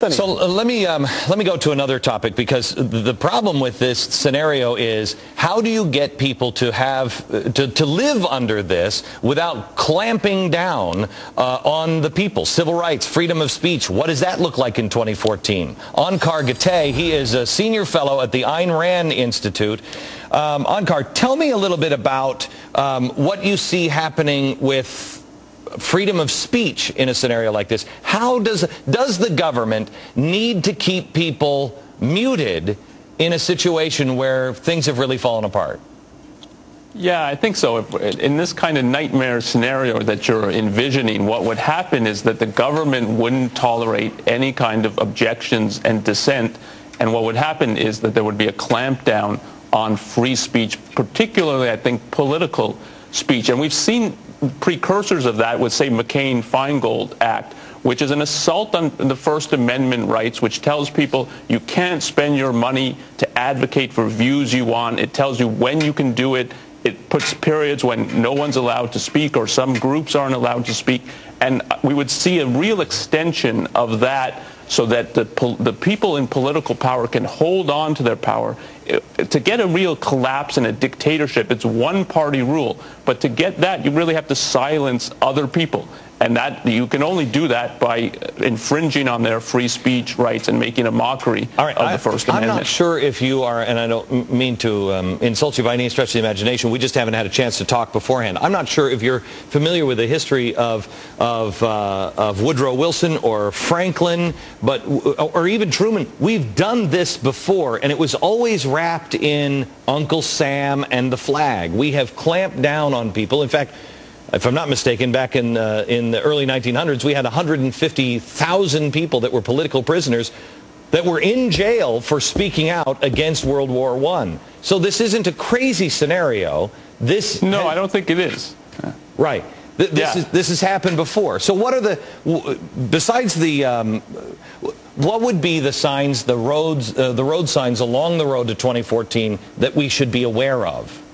Anthony. So let me go to another topic, because the problem with this scenario is, how do you get people to live under this without clamping down on the people? Civil rights, freedom of speech, what does that look like in 2014? Onkar Ghate, he is a senior fellow at the Ayn Rand Institute. Onkar, tell me a little bit about what you see happening with freedom of speech in a scenario like this. How does the government need to keep people muted in a situation where things have really fallen apart? Yeah, I think so. In this kind of nightmare scenario that you're envisioning, what would happen is that the government wouldn't tolerate any kind of objections and dissent, and what would happen is that there would be a clampdown on free speech, particularly, I think, political speech. And we've seen precursors of that with, say, McCain-Feingold Act, which is an assault on the First Amendment rights, which tells people you can't spend your money to advocate for views you want. It tells you when you can do it. It puts periods when no one's allowed to speak or some groups aren't allowed to speak. And we would see a real extension of that, so that the people in political power can hold on to their power. To get a real collapse in a dictatorship, it's one-party rule. But to get that, you really have to silence other people. And that you can only do that by infringing on their free speech rights and making a mockery of the First Amendment. I'm not sure if you are, and I don't mean to insult you by any stretch of the imagination, we just haven't had a chance to talk beforehand. I'm not sure if you're familiar with the history of Woodrow Wilson or Franklin, or even Truman. We've done this before, and it was always wrapped in Uncle Sam and the flag. We have clamped down on people. In fact, if I'm not mistaken, back in the early 1900s, we had 150,000 people that were political prisoners that were in jail for speaking out against World War I. So this isn't a crazy scenario. No, I don't think it is. Right. This has happened before. So what are besides what would be the signs, the road signs along the road to 2014 that we should be aware of?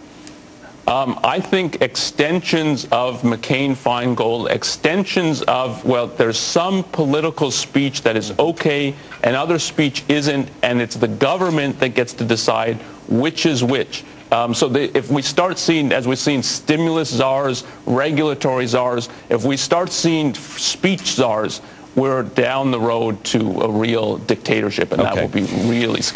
I think extensions of McCain-Feingold, extensions of, well, there's some political speech that is okay and other speech isn't, and it's the government that gets to decide which is which. If we start seeing, as we've seen, stimulus czars, regulatory czars, if we start seeing speech czars, we're down the road to a real dictatorship, and that will be really scary.